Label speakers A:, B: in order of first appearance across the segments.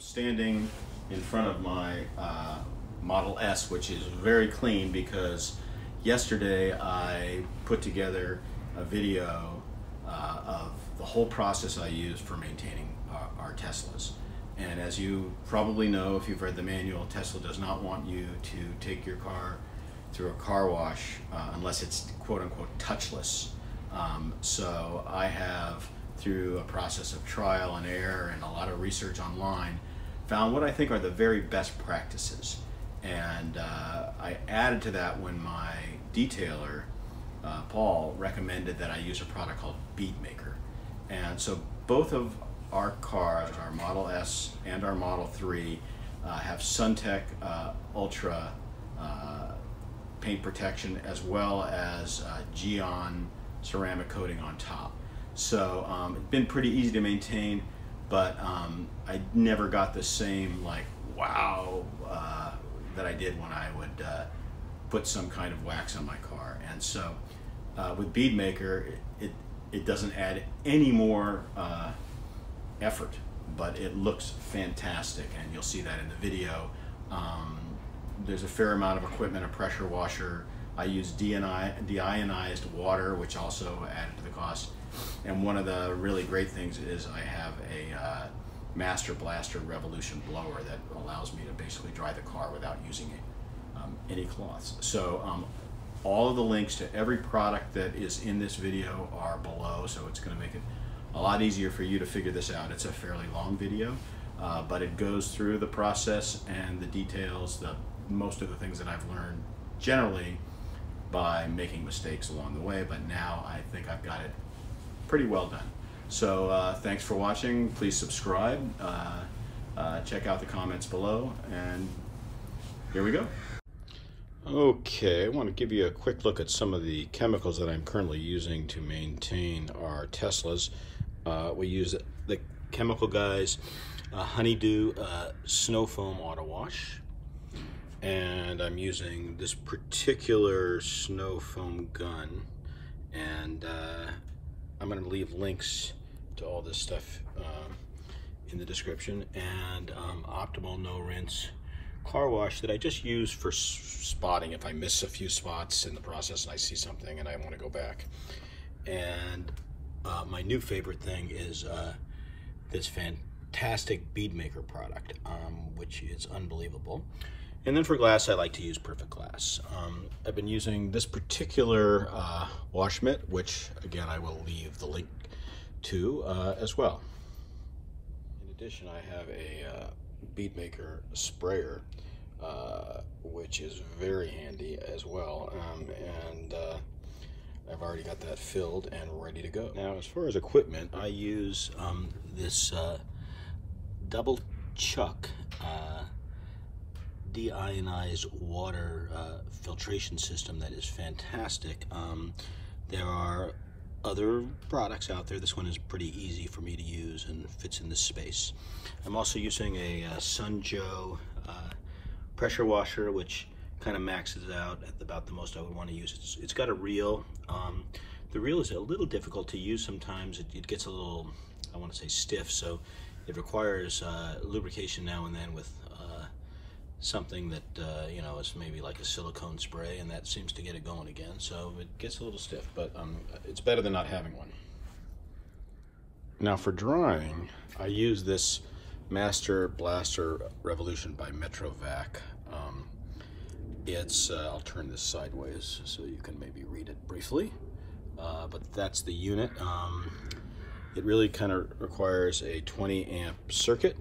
A: I'm standing in front of my Model S, which is very clean because yesterday I put together a video of the whole process I use for maintaining our Teslas. And as you probably know, if you've read the manual, Tesla does not want you to take your car through a car wash unless it's quote-unquote touchless. So I have, through a process of trial and error and a lot of research online, found what I think are the very best practices. And I added to that when my detailer, Paul, recommended that I use a product called Beadmaker. And so both of our cars, our Model S and our Model 3, have SunTech Ultra paint protection as well as Geon ceramic coating on top. So it's been pretty easy to maintain, but I never got the same like wow that I did when I would put some kind of wax on my car. And so with Beadmaker, it doesn't add any more effort, but it looks fantastic, and you'll see that in the video. There's a fair amount of equipment, a pressure washer. I use deionized water, which also added to the cost. And one of the really great things is I have a Master Blaster Revolution blower that allows me to basically dry the car without using any cloths. So all of the links to every product that is in this video are below, so it's going to make it a lot easier for you to figure this out. It's a fairly long video, but it goes through the process and the details, most of the things that I've learned generally by making mistakes along the way, but now I think I've got it pretty well done. So thanks for watching. Please subscribe, check out the comments below, and here we go. Okay, I want to give you a quick look at some of the chemicals that I'm currently using to maintain our Teslas. We use the chemical guys, honeydew snow foam auto wash, and I'm using this particular snow foam gun, and I'm going to leave links to all this stuff in the description, and optimal no rinse car wash that I just use for spotting if I miss a few spots in the process and I see something and I want to go back. And my new favorite thing is this fantastic Beadmaker product, which is unbelievable. And then for glass, I like to use Perfect Glass. I've been using this particular wash mitt, which again I will leave the link to as well. In addition, I have a Beadmaker sprayer, which is very handy as well, and I've already got that filled and ready to go. Now, as far as equipment, I use this double chuck deionized water filtration system that is fantastic. There are other products out there. This one is pretty easy for me to use and fits in this space. I'm also using a Sunjoe pressure washer, which kind of maxes out at about the most I would want to use. It's got a reel. The reel is a little difficult to use sometimes. It gets a little, I want to say, stiff, so it requires lubrication now and then with something that you know, is maybe like a silicone spray, and that seems to get it going again. So it gets a little stiff, but it's better than not having one. Now for drying, I use this Master Blaster Revolution by Metrovac. I'll turn this sideways so you can maybe read it briefly, but that's the unit. It really kind of requires a 20 amp circuit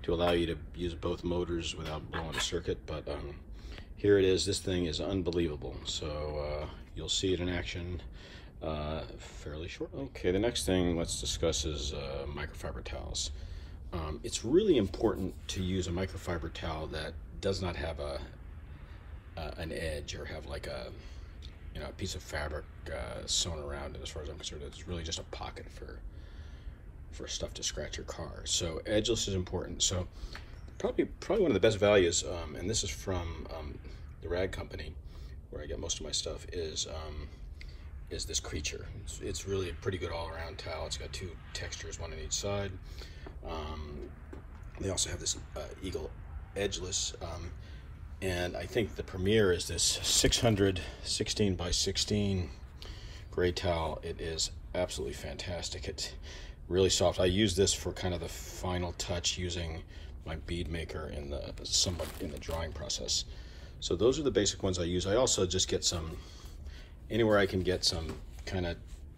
A: to allow you to use both motors without blowing a circuit, but here it is. This thing is unbelievable, so you'll see it in action fairly shortly. Okay, the next thing let's discuss is microfiber towels. It's really important to use a microfiber towel that does not have an edge or have like a piece of fabric sewn around it. As far as I'm concerned, it's really just a pocket for stuff to scratch your car. So edgeless is important. So probably one of the best values, and this is from the rag company where I get most of my stuff, is this creature. It's really a pretty good all-around towel. It's got two textures, one on each side. They also have this Eagle edgeless, and I think the premier is this 600 16 by 16 gray towel. It is absolutely fantastic. It's really soft. I use this for kind of the final touch using my bead maker in the drying process. So those are the basic ones I use. I also just get some, anywhere I can get some kind of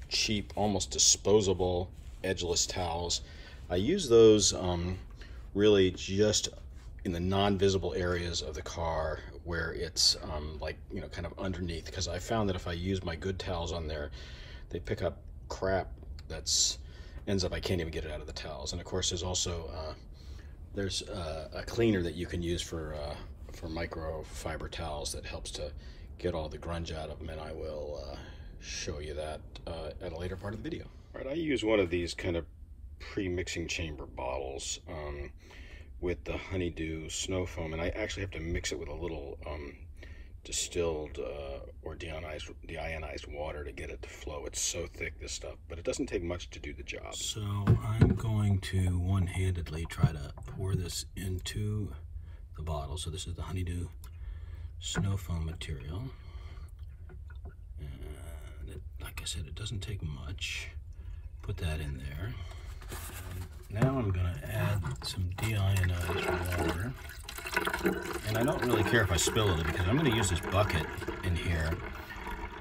A: cheap, almost disposable edgeless towels. I use those really just in the non-visible areas of the car where it's like, you know, kind of underneath, because I found that if I use my good towels on there, they pick up crap that's ends up I can't even get it out of the towels. And of course there's also there's a cleaner that you can use for microfiber towels that helps to get all the grunge out of them, and I will show you that at a later part of the video. All right, I use one of these kind of pre-mixing chamber bottles with the honeydew snow foam, and I actually have to mix it with a little distilled or deionized water to get it to flow. It's so thick, this stuff, but it doesn't take much to do the job. So I'm going to one-handedly try to pour this into the bottle. So this is the honeydew snow foam material, and it, like I said, it doesn't take much. Put that in there. Now I'm going to add some deionized water, and I don't really care if I spill it because I'm going to use this bucket in here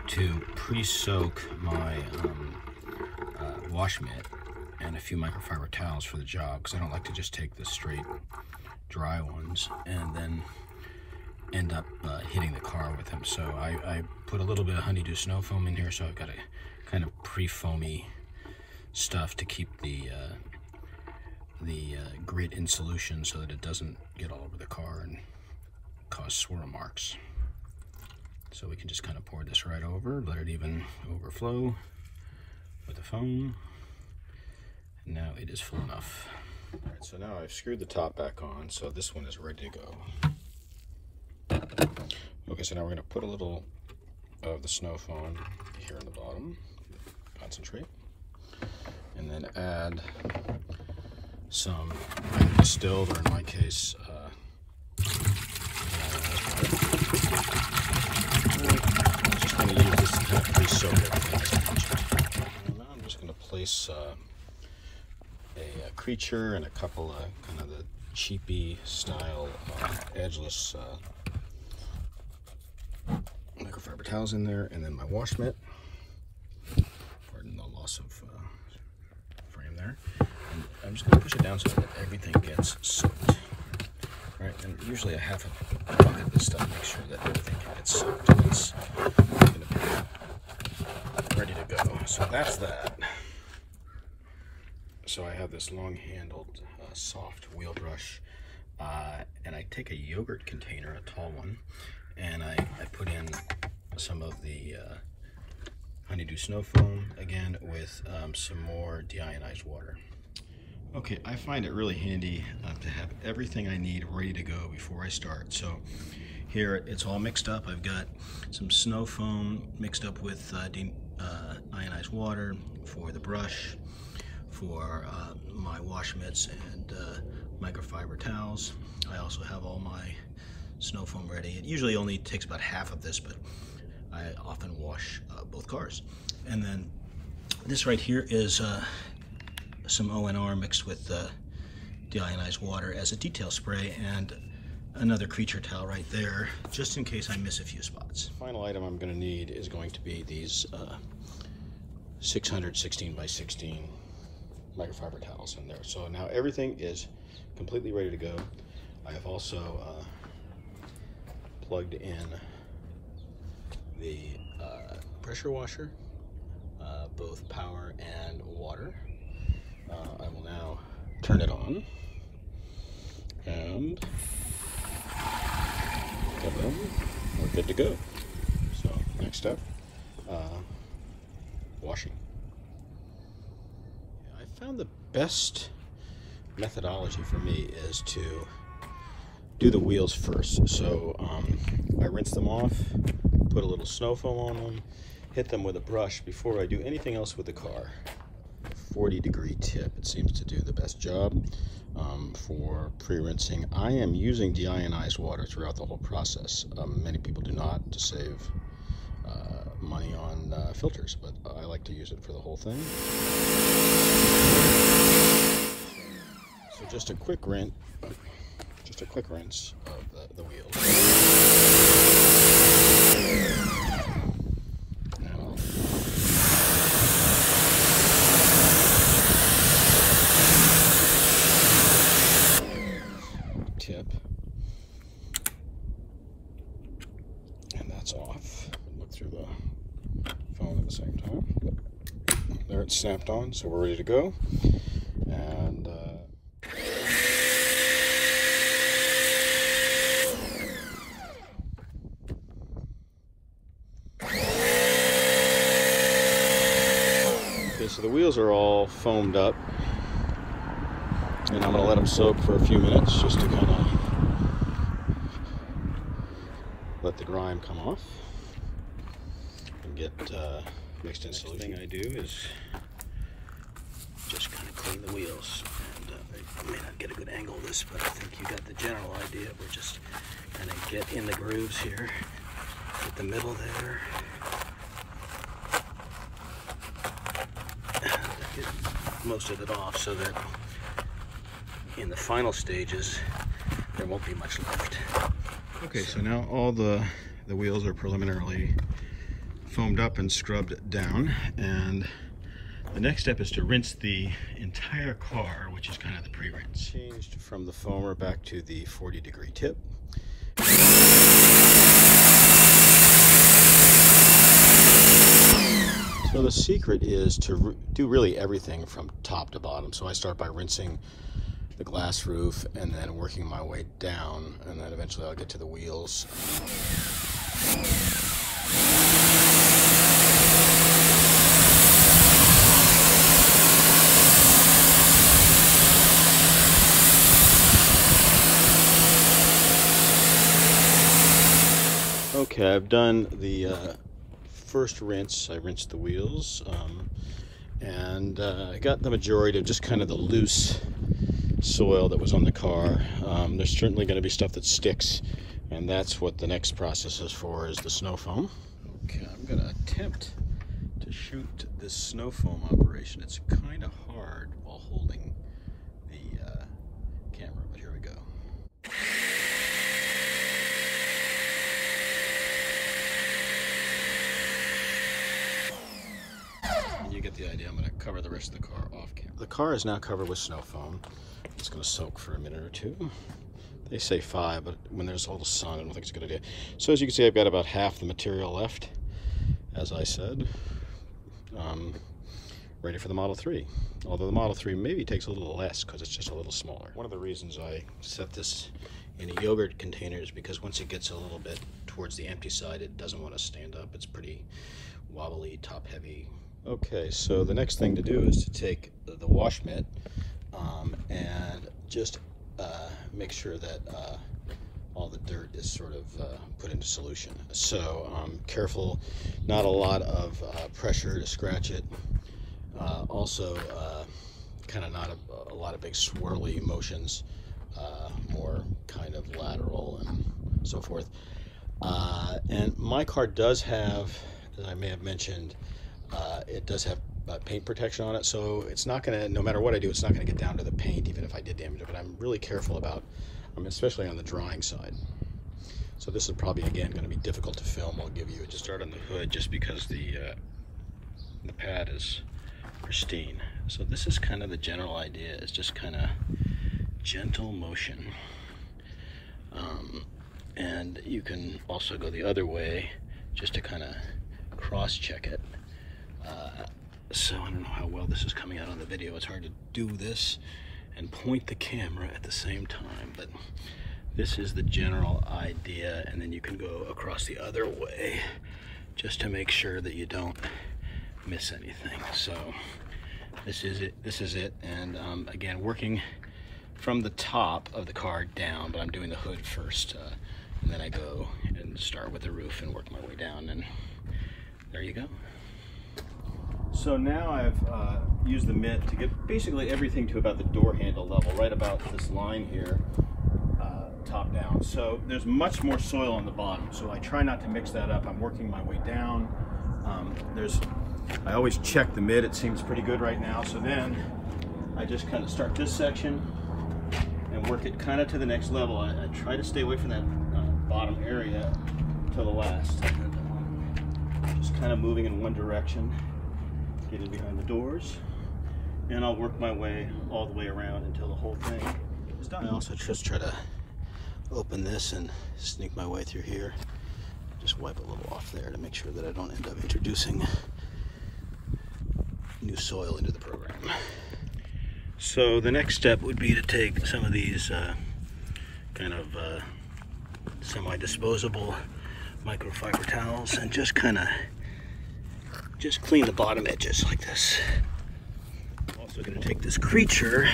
A: to pre-soak my wash mitt and a few microfiber towels for the job, because I don't like to just take the straight dry ones and then end up hitting the car with them. So I put a little bit of honeydew snow foam in here, so I've got a kind of pre-foamy stuff to keep the grit in solution so that it doesn't get all over the car and cause swirl marks. So we can just kind of pour this right over, let it even overflow with the foam. And now it is full enough. All right, so now I've screwed the top back on, so this one is ready to go. Okay, so now we're going to put a little of the snow foam here in the bottom, concentrate, and then add some distilled, or in my case, I'm just going to use this to kind of pre-soak everything as I mentioned. And now I'm just going to place a creature and a couple of kind of the cheapy style edgeless microfiber towels in there, and then my wash mitt. Pardon the loss of frame there. And I'm just going to push it down so that everything gets soaked. Right, and usually a half a bucket of this stuff makes sure that everything gets soaked. It's going to be ready to go. So that's that. So I have this long-handled, soft wheel brush, and I take a yogurt container, a tall one, and I put in some of the honeydew snow foam, again with some more deionized water. Okay, I find it really handy to have everything I need ready to go before I start. So here it's all mixed up. I've got some snow foam mixed up with deionized water for the brush, for my wash mitts and microfiber towels. I also have all my snow foam ready. It usually only takes about half of this, but I often wash both cars. And then this right here is some ONR mixed with deionized water as a detail spray, and another creature towel right there, just in case I miss a few spots. Final item I'm going to need is going to be these 600 16 by 16 microfiber towels in there. So now everything is completely ready to go. I have also plugged in the pressure washer, both power and water. I will now turn it on, and we're good to go. So next step, washing. I found the best methodology for me is to do the wheels first. So I rinse them off, put a little snow foam on them, hit them with a brush before I do anything else with the car. 40-degree tip. It seems to do the best job for pre-rinsing. I am using deionized water throughout the whole process. Many people do not, to save money on filters, but I like to use it for the whole thing. So just a quick rinse of the wheels. Tip, and that's off. Look through the phone at the same time. There, it's snapped on, so we're ready to go. And okay, so the wheels are all foamed up. And I'm going to let them soak for a few minutes just to kind of let the grime come off and get mixed in solution. Next thing I do is just kind of clean the wheels. And I may not get a good angle of this, but I think you got the general idea. We're just kind of get in the grooves here, get the middle there, and get most of it off so that in the final stages there won't be much left. Okay, so now all the wheels are preliminarily foamed up and scrubbed down, and the next step is to rinse the entire car, which is kind of the pre-rinse. Changed from the foamer back to the 40-degree tip. So the secret is to do really everything from top to bottom. So I start by rinsing the glass roof and then working my way down, and then eventually I'll get to the wheels. Okay, I've done the first rinse. I rinsed the wheels and I got the majority of just kind of the loose soil that was on the car. There's certainly going to be stuff that sticks, and that's what the next process is for, is the snow foam. Okay, I'm going to attempt to shoot this snow foam operation. It's kind of hard while holding the camera, but here we go. And you get the idea. I'm going to cover the rest of the car off camera. The car is now covered with snow foam. It's going to soak for a minute or two. They say 5, but when there's all the sun, I don't think it's a good idea. So as you can see, I've got about half the material left, as I said, ready for the Model 3. Although the Model 3 maybe takes a little less because it's just a little smaller. One of the reasons I set this in a yogurt container is because once it gets a little bit towards the empty side, it doesn't want to stand up. It's pretty wobbly, top heavy. Okay, so the next thing to do is to take the wash mitt and just make sure that all the dirt is sort of put into solution. So careful, not a lot of pressure to scratch it. Also, kind of not a lot of big swirly motions, more kind of lateral and so forth. And my car does have, as I may have mentioned, it does have paint protection on it, so it's not going to, no matter what I do, it's not going to get down to the paint, even if I did damage it. But I'm really careful about, especially on the drying side. So this is probably, again, going to be difficult to film. I'll give you just start on the hood, just because the pad is pristine. So this is kind of the general idea, is just kind of gentle motion. And you can also go the other way just to kind of cross-check it. So I don't know how well this is coming out on the video. It's hard to do this and point the camera at the same time, but this is the general idea, and then you can go across the other way just to make sure that you don't miss anything. So this is it, and again, working from the top of the car down, but I'm doing the hood first, and then I go and start with the roof and work my way down, and there you go. So now I've used the mitt to get basically everything to about the door handle level, right about this line here, top down. So there's much more soil on the bottom, so I try not to mix that up. I'm working my way down. I always check the mitt. It seems pretty good right now. So then I just kind of start this section and work it kind of to the next level. I try to stay away from that bottom area till the last. Just kind of moving in one direction, get in behind the doors, and I'll work my way all the way around until the whole thing is done. I also just try to open this and sneak my way through here. Just wipe a little off there to make sure that I don't end up introducing new soil into the program. So the next step would be to take some of these kind of semi-disposable microfiber towels and just clean the bottom edges like this. I'm also going to take this creature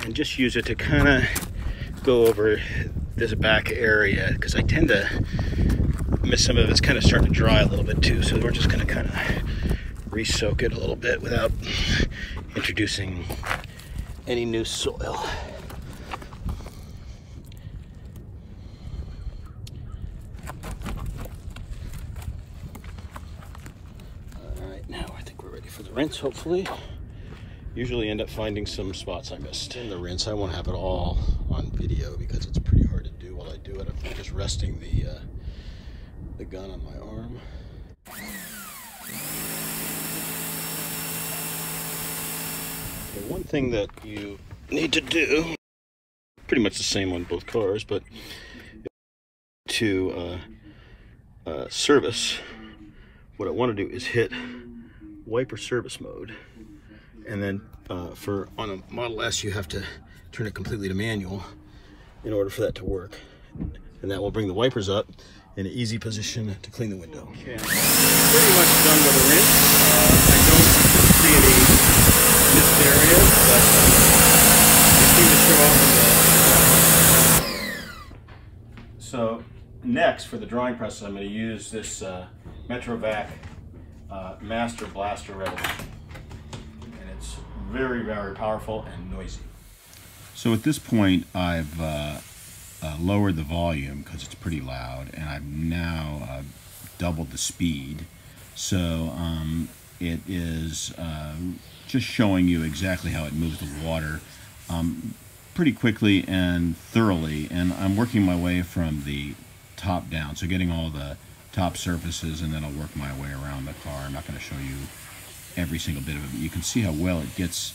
A: and just use it to kind of go over this back area, because I tend to miss some of it. It's kind of starting to dry a little bit too, so we're just going to kind of re-soak it a little bit without introducing any new soil. Alright, now I think we're ready for the rinse, hopefully. Usually end up finding some spots I missed in the rinse. I won't have it all on video because it's pretty hard to do while I do it. I'm just resting the gun on my arm. Okay, one thing that you need to do, pretty much the same on both cars, but to service, what I want to do is hit wiper service mode. And then on a Model S, you have to turn it completely to manual in order for that to work. And that will bring the wipers up in an easy position to clean the window. Okay, I'm pretty much done with the rinse. I don't see any missed areas, but they seem to show up in the... So next, for the drawing process, I'm going to use this Metrovac Master Blaster Revolution. It's very, very powerful and noisy. So at this point, I've lowered the volume because it's pretty loud, and I've now doubled the speed. So it is just showing you exactly how it moves the water pretty quickly and thoroughly. And I'm working my way from the top down, so getting all the top surfaces, and then I'll work my way around the car. I'm not going to show you every single bit of it, but you can see how well it gets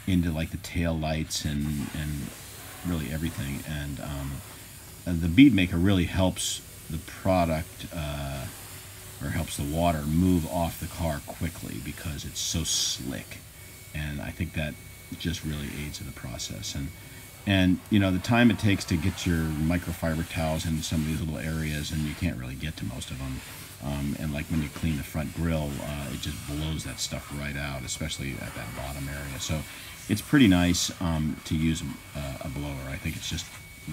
A: into like the tail lights and really everything. And the bead maker really helps the product or helps the water move off the car quickly because it's so slick, and I think that just really aids in the process. And you know, the time it takes to get your microfiber towels into some of these little areas, and you can't really get to most of them. And like when you clean the front grille, it just blows that stuff right out, especially at that bottom area. So it's pretty nice to use a blower. I think it's just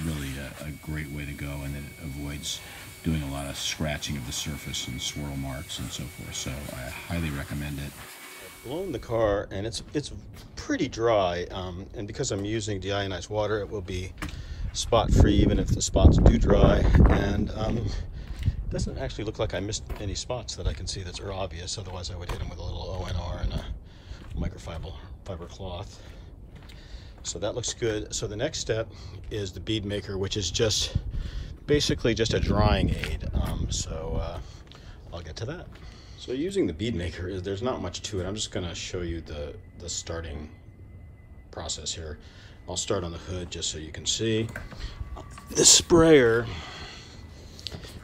A: really a great way to go, and it avoids doing a lot of scratching of the surface and swirl marks and so forth. So I highly recommend it. I've blown the car, and it's pretty dry, and because I'm using deionized water, it will be spot free even if the spots do dry. And doesn't actually look like I missed any spots that I can see that are obvious. Otherwise, I would hit them with a little ONR and a microfiber cloth. So that looks good. So the next step is the bead maker, which is just basically just a drying aid. I'll get to that. So using the bead maker, there's not much to it. I'm just going to show you the starting process here. I'll start on the hood just so you can see. The sprayer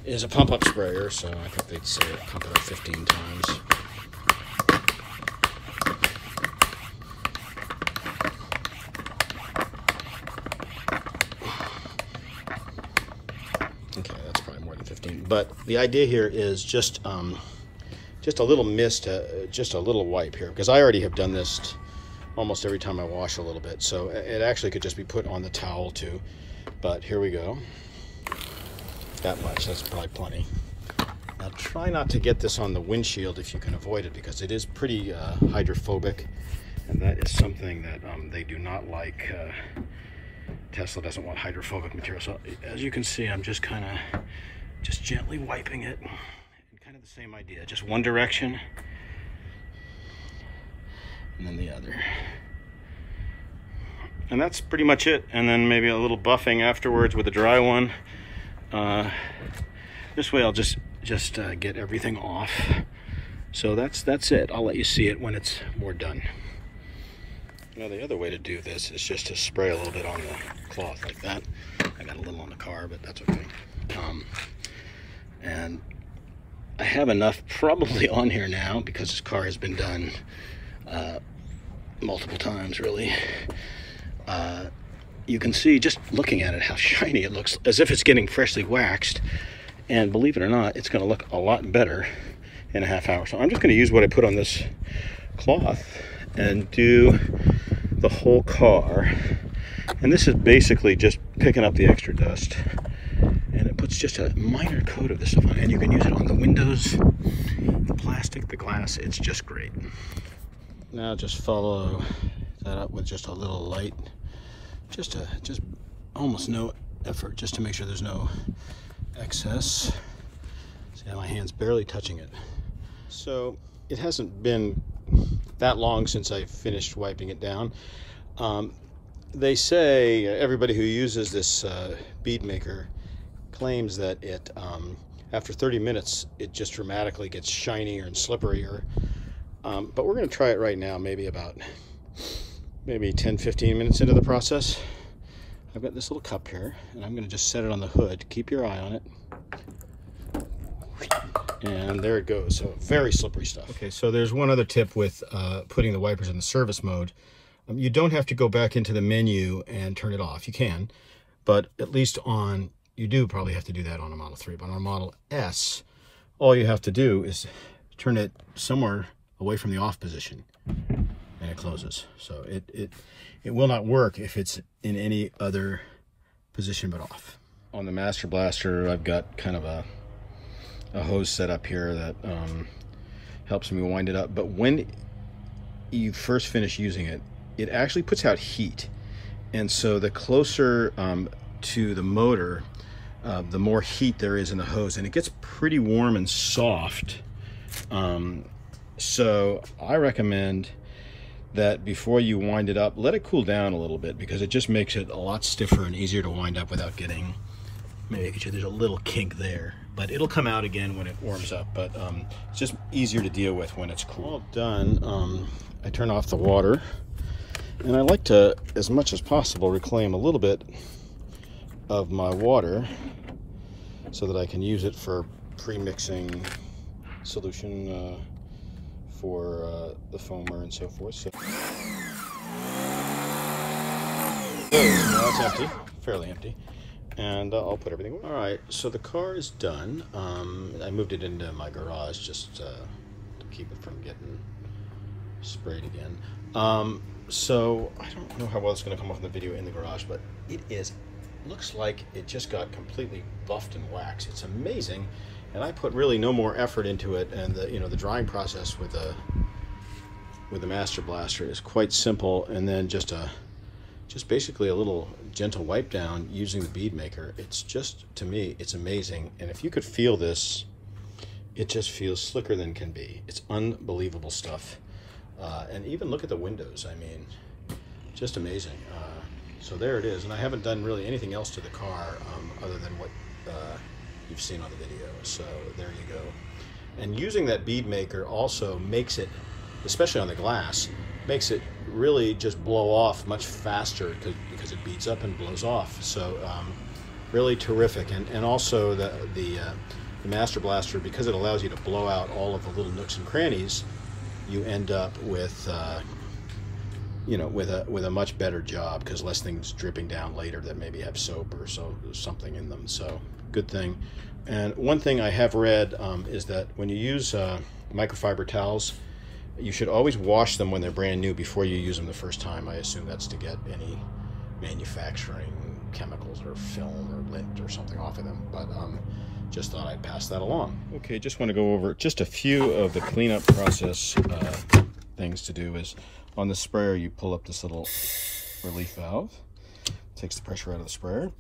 A: is a pump-up sprayer, so I think they'd say pump it up 15 times. Okay, that's probably more than 15. But the idea here is just a little mist, just a little wipe here, because I already have done this almost every time I wash a little bit. So it actually could just be put on the towel too. But here we go. That much, that's probably plenty. Now try not to get this on the windshield if you can avoid it, because it is pretty hydrophobic, and that is something that they do not like. Tesla doesn't want hydrophobic material. So as you can see, I'm just kind of just gently wiping it. And kind of the same idea, just one direction and then the other. And that's pretty much it. And then maybe a little buffing afterwards with a dry one. This way I'll just get everything off. So that's it. I'll let you see it when it's more done. Now the other way to do this is just to spray a little bit on the cloth like that. I got a little on the car, but that's okay. And I have enough probably on here now because this car has been done multiple times, really. You can see just looking at it how shiny it looks, as if it's getting freshly waxed. And believe it or not, it's going to look a lot better in a half hour. So I'm just going to use what I put on this cloth and do the whole car. And this is basically just picking up the extra dust, and it puts just a minor coat of this stuff on, and you can use it on the windows, the plastic, the glass. It's just great. Now just follow that up with just a little light, just almost no effort, just to make sure there's no excess. See how my hand's barely touching it. So it hasn't been that long since I finished wiping it down. They say everybody who uses this bead maker claims that it after 30 minutes it just dramatically gets shinier and slipperier. But we're going to try it right now, maybe 10-15 minutes into the process. I've got this little cup here, and I'm going to just set it on the hood. Keep your eye on it. And there it goes. So very slippery stuff. Okay, so there's one other tip with putting the wipers in the service mode. You don't have to go back into the menu and turn it off. You can, but at least you do probably have to do that on a Model 3. But on a Model S, all you have to do is turn it somewhere away from the off position, and it closes. So it will not work if it's in any other position but off. On the Master Blaster, I've got kind of a hose set up here that helps me wind it up. But when you first finish using it, it actually puts out heat. And so the closer to the motor, the more heat there is in the hose, and it gets pretty warm and soft. So I recommend that before you wind it up, let it cool down a little bit, because it just makes it a lot stiffer and easier to wind up without getting, maybe there's a little kink there, but it'll come out again when it warms up. But it's just easier to deal with when it's cool. All done, I turn off the water, and I like to, as much as possible, reclaim a little bit of my water so that I can use it for pre-mixing solution for the foamer and so forth. So now it's empty, fairly empty, and I'll put everything away. All right, so the car is done. I moved it into my garage just to keep it from getting sprayed again. So I don't know how well it's going to come off in the video in the garage, but it looks like it just got completely buffed and waxed. It's amazing. And I put really no more effort into it, and the drying process with the Master Blaster is quite simple. And then just basically a little gentle wipe down using the bead maker. It's just, to me, it's amazing. And if you could feel this, it just feels slicker than can be. It's unbelievable stuff. And even look at the windows. I mean, just amazing. So there it is. And I haven't done really anything else to the car other than what you've seen on the video. So there you go. And using that bead maker also makes it, especially on the glass, makes it really just blow off much faster because it beads up and blows off. So really terrific. And also the Master Blaster, because it allows you to blow out all of the little nooks and crannies, you end up with with a much better job, because less things dripping down later that maybe have soap or something in them. So good thing. And one thing I have read is that when you use microfiber towels, you should always wash them when they're brand new before you use them the first time. I assume that's to get any manufacturing chemicals or film or lint or something off of them. But just just thought I'd pass that along. Okay, just want to go over just a few of the cleanup process things to do. Is on the sprayer, you pull up this little relief valve, takes the pressure out of the sprayer.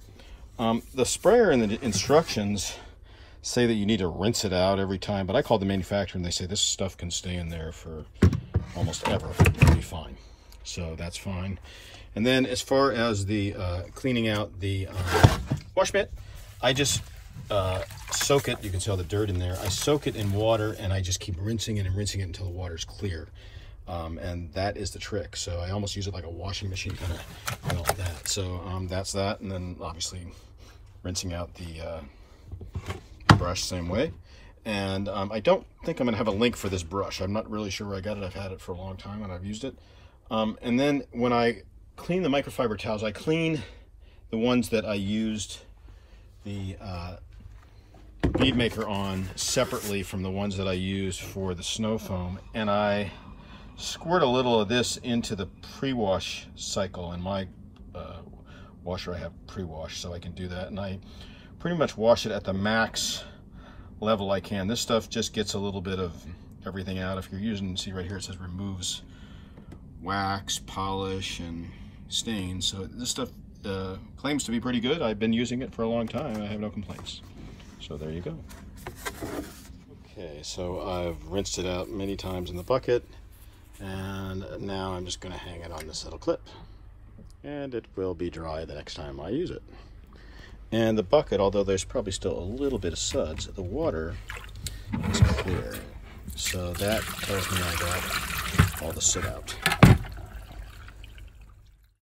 A: The sprayer and the instructions say that you need to rinse it out every time, but I called the manufacturer and they say this stuff can stay in there for almost ever. It'll be fine. So that's fine. And then as far as the cleaning out the wash mitt, I just soak it. You can see all the dirt in there. I soak it in water and I just keep rinsing it and rinsing it until the water's clear. And that is the trick. So I almost use it like a washing machine, kind of like that. So that's that. And then obviously rinsing out the brush same way. And I don't think I'm going to have a link for this brush. I'm not really sure where I got it. I've had it for a long time and I've used it. And then when I clean the microfiber towels, I clean the ones that I used the bead maker on separately from the ones that I used for the snow foam, and I squirt a little of this into the pre-wash cycle. In my washer I have pre-wash, so I can do that, and I pretty much wash it at the max level I can. This stuff just gets a little bit of everything out. If you're using, see right here it says removes wax, polish, and stains. So this stuff claims to be pretty good. I've been using it for a long time. I have no complaints. So there you go. Okay, so I've rinsed it out many times in the bucket, and now I'm just going to hang it on this little clip, and it will be dry the next time I use it. And the bucket, although there's probably still a little bit of suds, the water is clear. So that tells me I got all the soot out.